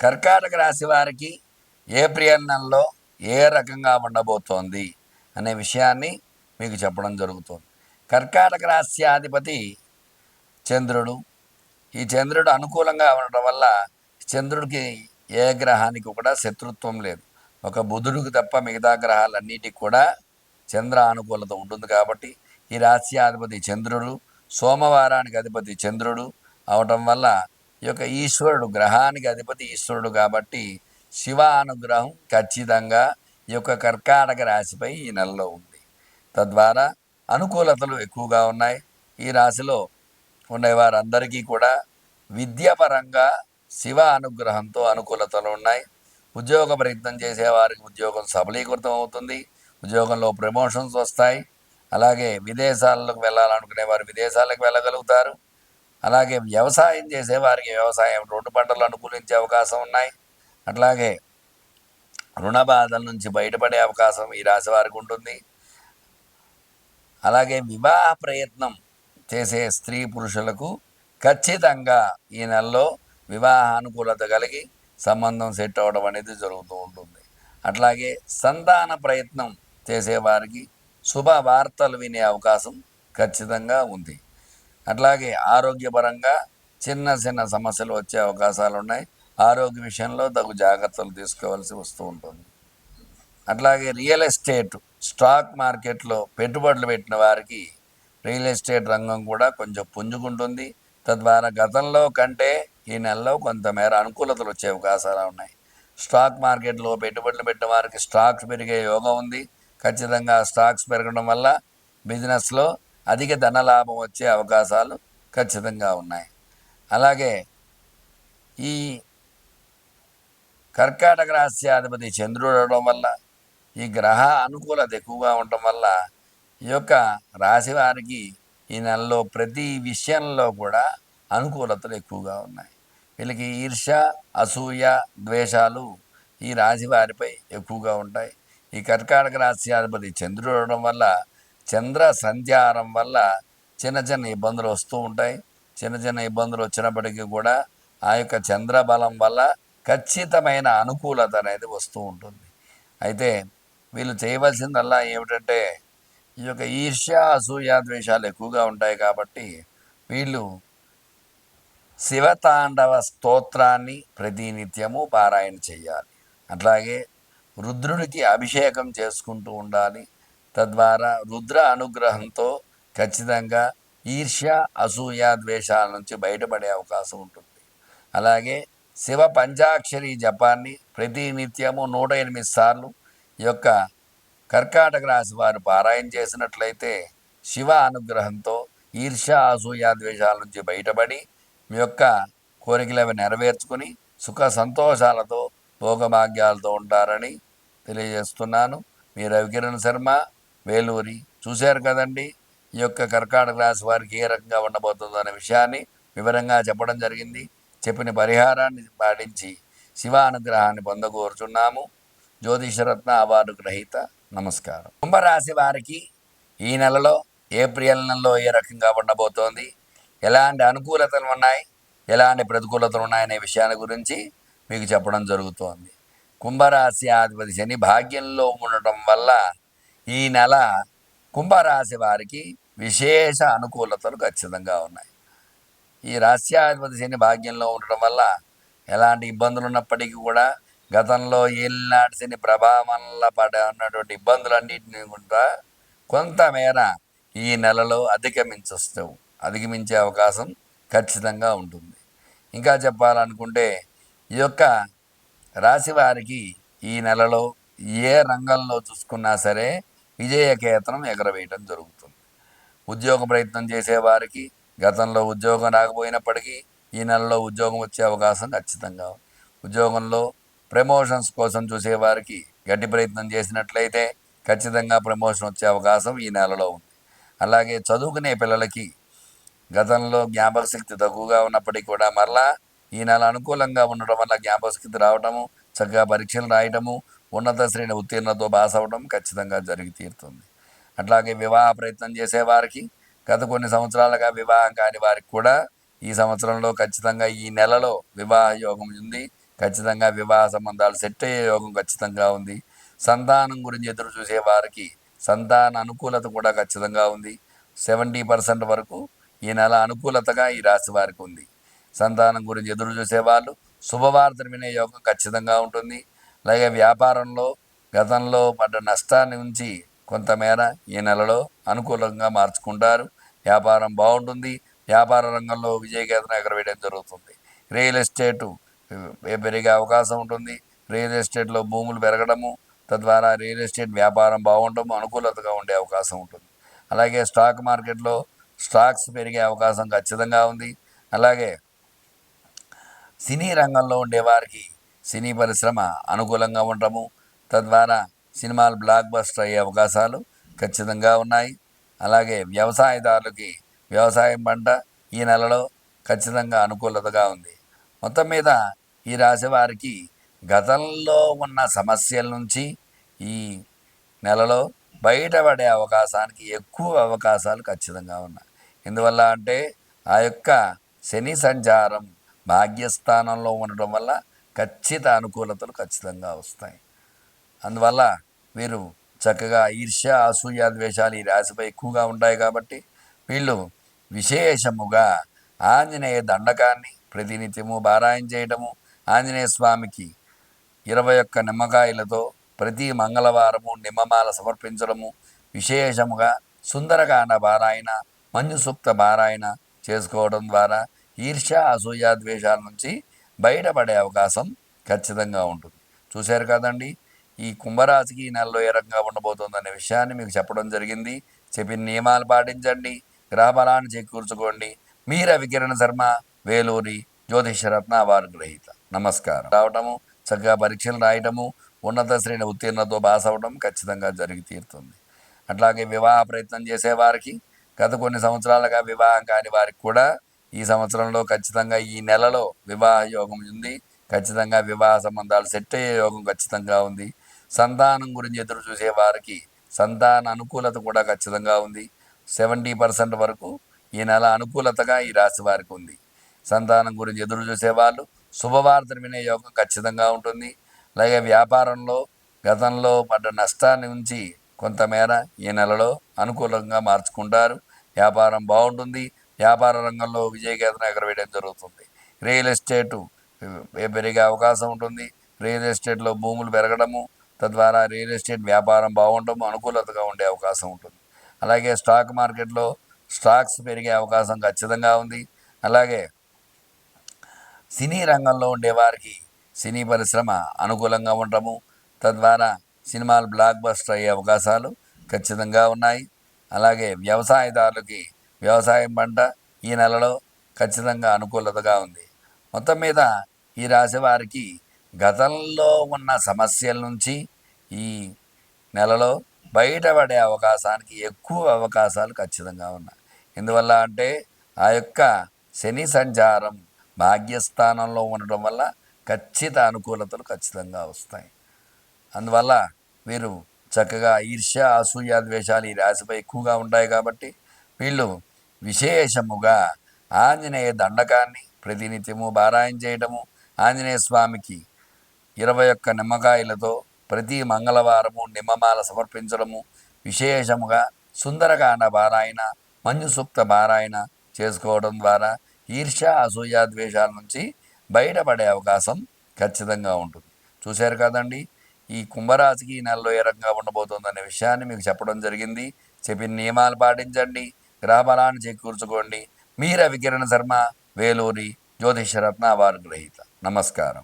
కర్కాటక రాశి వారికి ఏప్రిల్ నెలలో ఏ రకంగా ఉండబోతోంది అనే విషయాన్ని మీకు చెప్పడం జరుగుతుంది. కర్కాటక రాశ్యాధిపతి చంద్రుడు. ఈ చంద్రుడు అనుకూలంగా ఉండటం వల్ల చంద్రుడికి ఏ గ్రహానికి కూడా శత్రుత్వం లేదు. ఒక బుధుడికి తప్ప మిగతా గ్రహాలన్నిటికి కూడా చంద్ర అనుకూలత ఉంటుంది. కాబట్టి ఈ రాశ్యాధిపతి చంద్రుడు, సోమవారానికి అధిపతి చంద్రుడు అవటం వల్ల ఈ యొక్క ఈశ్వరుడు, గ్రహానికి అధిపతి ఈశ్వరుడు కాబట్టి శివ అనుగ్రహం ఖచ్చితంగా ఈ యొక్క కర్కాటక రాశిపై ఈ నెలలో ఉంది. తద్వారా అనుకూలతలు ఎక్కువగా ఉన్నాయి. ఈ రాశిలో ఉండేవారందరికీ కూడా విద్యాపరంగా శివ అనుగ్రహంతో అనుకూలతలు ఉన్నాయి. ఉద్యోగ ప్రయత్నం చేసేవారికి ఉద్యోగం సబలీకృతం అవుతుంది. ఉద్యోగంలో ప్రమోషన్స్ వస్తాయి. అలాగే విదేశాలకు వెళ్ళాలనుకునే వారు విదేశాలకు వెళ్ళగలుగుతారు. అలాగే వ్యవసాయం చేసేవారికి వ్యవసాయం 2 పంటలు అనుకూలించే అవకాశం ఉన్నాయి. అట్లాగే రుణ బాధల నుంచి బయటపడే అవకాశం ఈ రాశి వారికి ఉంటుంది. అలాగే వివాహ ప్రయత్నం చేసే స్త్రీ పురుషులకు ఖచ్చితంగా ఈ నెలలో వివాహ అనుకూలత కలిగి సంబంధం సెట్ అవ్వడం అనేది జరుగుతూ ఉంటుంది. అట్లాగే సంతాన ప్రయత్నం చేసేవారికి శుభ వార్తలు వినే అవకాశం ఖచ్చితంగా ఉంది. అట్లాగే ఆరోగ్యపరంగా చిన్న చిన్న సమస్యలు వచ్చే అవకాశాలు ఉన్నాయి. ఆరోగ్య విషయంలో తగు జాగ్రత్తలు తీసుకోవాల్సి వస్తూ ఉంటుంది. అట్లాగే రియల్ ఎస్టేట్, స్టాక్ మార్కెట్లో పెట్టుబడులు పెట్టిన వారికి రియల్ ఎస్టేట్ రంగం కూడా కొంచెం పుంజుకుంటుంది. తద్వారా గతంలో కంటే ఈ నెలలో కొంతమేర అనుకూలతలు వచ్చే అవకాశాలు ఉన్నాయి. స్టాక్ మార్కెట్లో పెట్టుబడులు పెట్టిన వారికి స్టాక్స్ పెరిగే యోగం ఉంది. ఖచ్చితంగా స్టాక్స్ పెరగడం వల్ల బిజినెస్లో అధిక ధనలాభం వచ్చే అవకాశాలు ఖచ్చితంగా ఉన్నాయి. అలాగే ఈ కర్కాటక రాశ్యాధిపతి చంద్రుడు అవడం వల్ల, ఈ గ్రహ అనుకూలత ఎక్కువగా ఉండటం వల్ల ఈ యొక్క రాశి వారికి ఈ నెలలో ప్రతి విషయంలో కూడా అనుకూలతలు ఎక్కువగా ఉన్నాయి. వీళ్ళకి ఈర్ష్య, అసూయ, ద్వేషాలు ఈ రాశి వారిపై ఎక్కువగా ఉంటాయి. ఈ కర్కాటక రాశ్యాధిపతి చంద్రుడు అవడం వల్ల, చంద్ర సంచారం వల్ల చిన్న చిన్న ఇబ్బందులు వస్తూ ఉంటాయి. చిన్న చిన్న ఇబ్బందులు వచ్చినప్పటికీ కూడా ఆ యొక్క చంద్రబలం వల్ల ఖచ్చితమైన అనుకూలత అనేది వస్తూ ఉంటుంది. అయితే వీళ్ళు చేయవలసిందల్లా ఏమిటంటే ఈ యొక్క ఈర్ష్య, అసూయ, ద్వేషాలు ఎక్కువగా ఉంటాయి కాబట్టి వీళ్ళు శివతాండవ స్తోత్రాన్ని ప్రతినిత్యము పారాయణ చేయాలి. అట్లాగే రుద్రునికి అభిషేకం చేసుకుంటూ ఉండాలి. తద్వారా రుద్ర అనుగ్రహంతో ఖచ్చితంగా ఈర్ష్య, అసూయ, ద్వేషాల నుంచి బయటపడే అవకాశం ఉంటుంది. అలాగే శివ పంచాక్షరి జపాన్ని ప్రతినిత్యము 108 సార్లు ఈ యొక్క కర్కాటక రాశి వారు పారాయణ చేసినట్లయితే శివ అనుగ్రహంతో ఈర్ష్య, అసూయ, ద్వేషాల నుంచి బయటపడి మీ యొక్క కోరికలు అవి నెరవేర్చుకుని సుఖ సంతోషాలతో భోగభాగ్యాలతో ఉంటారని తెలియజేస్తున్నాను. మీ రవికిరణ్ శర్మ, వేలూరి. చూశారు కదండి ఈ యొక్క కర్కాటక రాశి వారికి ఏ రకంగా ఉండబోతుందో అనే విషయాన్ని వివరంగా చెప్పడం జరిగింది. చెప్పిన పరిహారాన్ని పాటించి శివానుగ్రహాన్ని పొందకోరుచున్నాము. జ్యోతిషరత్న అవార్డు గ్రహీత. నమస్కారం. కుంభరాశి వారికి ఈ నెలలో ఏప్రిల్ నెలలో ఏ రకంగా ఉండబోతోంది, ఎలాంటి అనుకూలతలు ఉన్నాయి, ఎలాంటి ప్రతికూలతలు ఉన్నాయనే విషయాల గురించి మీకు చెప్పడం జరుగుతోంది. కుంభరాశి అధిపతి శని భాగ్యంలో ఉండటం వల్ల ఈ నెల కుంభరాశి వారికి విశేష అనుకూలతలు ఖచ్చితంగా ఉన్నాయి. ఈ రాశ్యాధిపతి శని భాగ్యంలో ఉండటం వల్ల ఎలాంటి ఇబ్బందులు ఉన్నప్పటికీ కూడా గతంలో ఏలినాటి శని ప్రభావం వల్ల ఉన్నటువంటి ఇబ్బందులన్నింటినీ కూడా కొంతమేర ఈ నెలలో అధిగమించే అవకాశం ఖచ్చితంగా ఉంటుంది. ఇంకా చెప్పాలనుకుంటే ఈ యొక్క రాశి వారికి ఈ నెలలో ఏ రంగంలో చూసుకున్నా సరే విజయకేతనం ఎగరవేయటం జరుగుతుంది. ఉద్యోగ ప్రయత్నం చేసేవారికి గతంలో ఉద్యోగం రాకపోయినప్పటికీ ఈ నెలలో ఉద్యోగం వచ్చే అవకాశం ఖచ్చితంగా ఉంది. ఉద్యోగంలో ప్రమోషన్స్ కోసం చూసేవారికి గట్టి ప్రయత్నం చేసినట్లయితే ఖచ్చితంగా ప్రమోషన్ వచ్చే అవకాశం ఈ నెలలో ఉంది. అలాగే చదువుకునే పిల్లలకి గతంలో జ్ఞాపకశక్తి తక్కువగా ఉన్నప్పటికీ కూడా మరలా ఈ నెల అనుకూలంగా ఉండటం వల్ల జ్ఞాపకశక్తి రావటము, చక్కగా పరీక్షలు రాయటము, ఉన్నత శ్రేణి ఉత్తీర్ణతో పాస్ అవ్వడం ఖచ్చితంగా జరిగి తీరుతుంది. అట్లాగే వివాహ ప్రయత్నం చేసేవారికి గత కొన్ని సంవత్సరాలుగా వివాహం కాని వారికి కూడా ఈ సంవత్సరంలో ఖచ్చితంగా ఈ నెలలో వివాహ యోగం ఉంది. ఖచ్చితంగా వివాహ సంబంధాలు సెట్ అయ్యే యోగం ఖచ్చితంగా ఉంది. సంతానం గురించి ఎదురు చూసే వారికి సంతాన అనుకూలత కూడా ఖచ్చితంగా ఉంది. 70% వరకు ఈ నెల అనుకూలతగా ఈ రాశి వారికి ఉంది. సంతానం గురించి ఎదురు చూసేవాళ్ళు శుభవార్తను వినే యోగం ఖచ్చితంగా ఉంటుంది. అలాగే వ్యాపారంలో గతంలో పడ్డ నష్టాన్ని నుంచి కొంతమేర ఈ నెలలో అనుకూలంగా మార్చుకుంటారు. వ్యాపారం బాగుంటుంది. వ్యాపార రంగంలో విజయకేతనం ఎగరవేయడం జరుగుతుంది. రియల్ ఎస్టేటు పెరిగే అవకాశం ఉంటుంది. రియల్ ఎస్టేట్లో భూములు పెరగడము, తద్వారా రియల్ ఎస్టేట్ వ్యాపారం బాగుండటము అనుకూలతగా ఉండే అవకాశం ఉంటుంది. అలాగే స్టాక్ మార్కెట్లో స్టాక్స్ పెరిగే అవకాశం ఖచ్చితంగా ఉంది. అలాగే సినీ రంగంలో ఉండేవారికి సినీ పరిశ్రమ అనుకూలంగా ఉండటము, తద్వారా సినిమాలు బ్లాక్ బస్టర్ అయ్యే అవకాశాలు ఖచ్చితంగా ఉన్నాయి. అలాగే వ్యవసాయదారులకి వ్యవసాయం పంట ఈ నెలలో ఖచ్చితంగా అనుకూలతగా ఉంది. మొత్తం మీద ఈ రాశి వారికి గతంలో ఉన్న సమస్యల నుంచి ఈ నెలలో బయటపడే అవకాశానికి ఎక్కువ అవకాశాలు ఖచ్చితంగా ఉన్నాయి. ఎందువల్ల అంటే ఆ యొక్క శని సంచారం భాగ్యస్థానంలో ఉండటం వల్ల ఖచ్చిత అనుకూలతలు ఖచ్చితంగా వస్తాయి. అందువల్ల వీరు చక్కగా ఈర్ష్య అసూయ ద్వేషాలు ఈ రాశిపై ఎక్కువగా ఉంటాయి కాబట్టి వీళ్ళు విశేషముగా ఆంజనేయ దండకాన్ని ప్రతినిత్యము పారాయణ చేయటము, ఆంజనేయ స్వామికి 21 నిమ్మకాయలతో ప్రతి మంగళవారము నిమ్మమాల సమర్పించడము, విశేషముగా సుందరకాండ పారాయణ, మంజు సూక్త పారాయణ చేసుకోవడం ద్వారా ఈర్ష్య అసూయ ద్వేషాల నుంచి బయటపడే అవకాశం ఖచ్చితంగా ఉంటుంది. చూశారు కదండి, ఈ కుంభరాశికి ఈ నెలలో ఏ రకంగా ఉండబోతుందనే విషయాన్ని మీకు చెప్పడం జరిగింది. చెప్పిన నియమాలు పాటించండి, గ్రహబలాన్ని చేకూర్చుకోండి. మీ రవికిరణ్ శర్మ, వేలూరి జ్యోతిషరత్న అవార్డు గ్రహీత. నమస్కారం. రావటము, చక్కగా పరీక్షలు రాయటము, ఉన్నత శ్రేణి ఉత్తీర్ణతో పాస్ అవ్వడం ఖచ్చితంగా జరిగి తీరుతుంది. అట్లాగే వివాహ ప్రయత్నం చేసేవారికి, గత కొన్ని సంవత్సరాలుగా వివాహం కాని వారికి కూడా ఈ సంవత్సరంలో ఖచ్చితంగా ఈ నెలలో వివాహ యోగం ఉంది. ఖచ్చితంగా వివాహ సంబంధాలు సెట్ అయ్యే యోగం ఖచ్చితంగా ఉంది. సంతానం గురించి ఎదురు చూసే వారికి సంతాన అనుకూలత కూడా ఖచ్చితంగా ఉంది. 70% వరకు ఈ నెల అనుకూలతగా ఈ రాశి వారికి ఉంది. సంతానం గురించి ఎదురు చూసేవాళ్ళు శుభవార్తను వినే యోగం ఖచ్చితంగా ఉంటుంది. అలాగే వ్యాపారంలో గతంలో పడ్డ నష్టాన్ని నుంచి కొంతమేర ఈ నెలలో అనుకూలంగా మార్చుకుంటారు. వ్యాపారం బాగుంటుంది. వ్యాపార రంగంలో విజయకేతనం ఎగరవేయడం జరుగుతుంది. రియల్ ఎస్టేటు పెరిగే అవకాశం ఉంటుంది. రియల్ ఎస్టేట్లో భూములు పెరగడము, తద్వారా రియల్ ఎస్టేట్ వ్యాపారం బాగుండటము అనుకూలతగా ఉండే అవకాశం ఉంటుంది. అలాగే స్టాక్ మార్కెట్లో స్టాక్స్ పెరిగే అవకాశం ఖచ్చితంగా ఉంది. అలాగే సినీ రంగంలో ఉండేవారికి సినీ పరిశ్రమ అనుకూలంగా ఉండటము, తద్వారా సినిమాలు బ్లాక్ బస్టర్ అయ్యే అవకాశాలు ఖచ్చితంగా ఉన్నాయి. అలాగే వ్యవసాయదారులకి వ్యవసాయం పంట ఈ నెలలో ఖచ్చితంగా అనుకూలతగా ఉంది. మొత్తం మీద ఈ రాశి వారికి గతంలో ఉన్న సమస్యల నుంచి ఈ నెలలో బయటపడే అవకాశానికి ఎక్కువ అవకాశాలు ఖచ్చితంగా ఉన్నాయి. ఎందువల్ల అంటే ఆ యొక్క శని సంచారం భాగ్యస్థానంలో ఉండటం వల్ల ఖచ్చిత అనుకూలతలు ఖచ్చితంగా వస్తాయి. అందువల్ల వీరు చక్కగా ఈర్ష్య అసూయ ద్వేషాలు ఈ రాశిపై ఎక్కువగా ఉంటాయి కాబట్టి వీళ్ళు విశేషముగా ఆంజనేయ దండకాన్ని ప్రతినిత్యము పారాయణ చేయటము, ఆంజనేయ స్వామికి 21 నిమ్మకాయలతో ప్రతి మంగళవారము నిమ్మమాల సమర్పించడము, విశేషముగా సుందరకాండ పారాయణ, మంజు సూక్త పారాయణ చేసుకోవడం ద్వారా ఈర్ష్య అసూయ ద్వేషాల నుంచి బయటపడే అవకాశం ఖచ్చితంగా ఉంటుంది. చూశారు కదండి, ఈ కుంభరాశికి ఈ నెలలో ఏ రకంగా ఉండబోతుందనే విషయాన్ని మీకు చెప్పడం జరిగింది. చెప్పిన నియమాలు పాటించండి, గ్రహబలాన్ని చేకూర్చుకోండి. మీ రవికిరణ్ శర్మ, వేలూరి జ్యోతిషరత్న అవార్డు గ్రహీత. నమస్కారం.